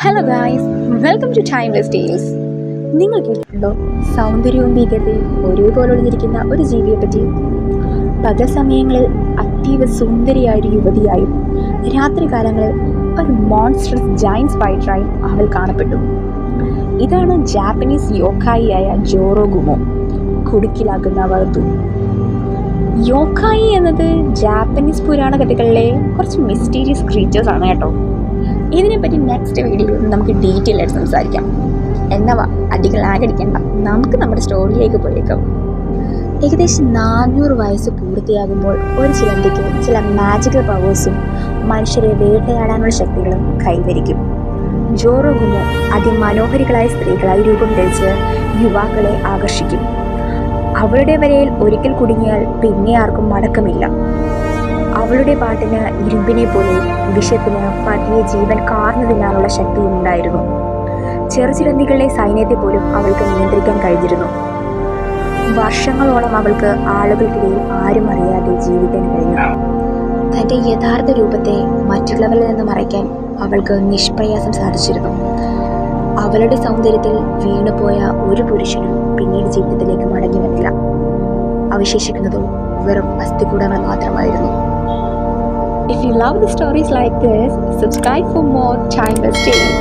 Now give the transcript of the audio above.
Hello guys, welcome to timeless tales. നിങ്ങൾ കേട്ടിട്ടുണ്ടോ സൗന്ദര്യവും ഭീകരതയും ഒരേപോലെ ഒളിഞ്ഞിരിക്കുന്ന ഒരു ജീവിയെ പറ്റി? പകൽ സമയങ്ങളിൽ അതീവ സുന്ദരിയായ ഒരു യുവതിയായും രാത്രികാലങ്ങളിൽ ഒരു മോൺസ്ട്രസ് ജൈന്റ് സ്പൈഡറായും അവൾ കാണപ്പെട്ടു. ഇതാണ് ജാപ്പനീസ് യോക്കായിയായ ജോറോഗുമോ, കുടുക്കിലാകുന്ന വറുത്തു. യോക്കായി എന്നത് ജാപ്പനീസ് പുരാണ കഥകളിലെ കുറച്ച് മിസ്റ്റീരിയസ് ക്രീച്ചേഴ്സ് ആണ് കേട്ടോ. ഇതിനെപ്പറ്റി നെക്സ്റ്റ് വീഡിയോയിൽ നമുക്ക് ഡീറ്റെയിൽ ആയിട്ട് സംസാരിക്കാം. എന്നവാ അധികം ലാഗടിക്കേണ്ട, നമുക്ക് നമ്മുടെ സ്റ്റോറിയിലേക്ക് പോയേക്കാം. ഏകദേശം 400 വയസ്സ് പൂർത്തിയാകുമ്പോൾ ഒരു ചിലന്തിക്ക് ചില മാജിക്കൽ പവേഴ്സും മനുഷ്യരെ വേട്ടയാടാനുള്ള ശക്തികളും കൈവരിക്കും. ജോറോഗുമോ അതിമനോഹരികളായ സ്ത്രീകളായി രൂപം ധരിച്ച് യുവാക്കളെ ആകർഷിക്കും. അവളുടെ വരയിൽ ഒരിക്കൽ കുടുങ്ങിയാൽ പിന്നെ ആർക്കും മടക്കമില്ല. അവളുടെ പാട്ടിന് ഇരുമ്പിനെ പോലെ, വിഷത്തിന് പതിയെ ജീവൻ കാർന്നു തിന്നാനുള്ള ശക്തിയും ഉണ്ടായിരുന്നു. ചെറുചിലന്തികളുടെ സൈന്യത്തെ പോലും അവൾക്ക് നിയന്ത്രിക്കാൻ കഴിഞ്ഞിരുന്നു. വർഷങ്ങളോളം അവൾക്ക് ആളുകൾക്കിടയിൽ ആരും അറിയാതെ ജീവിക്കാൻ കഴിഞ്ഞു. തൻ്റെ യഥാർത്ഥ രൂപത്തെ മറ്റുള്ളവരിൽ നിന്ന് മറയ്ക്കാൻ അവൾക്ക് നിഷ്പ്രയാസം സാധിച്ചിരുന്നു. അവളുടെ സൗന്ദര്യത്തിൽ വീണുപോയ ഒരു പുരുഷനും പിന്നീട് ജീവിതത്തിലേക്ക് മടങ്ങി വന്നില്ല. അവശേഷിക്കുന്നതോ വെറും അസ്ഥികൂടങ്ങൾ മാത്രമായിരുന്നു. If you love the stories like this, subscribe for more timeless tales.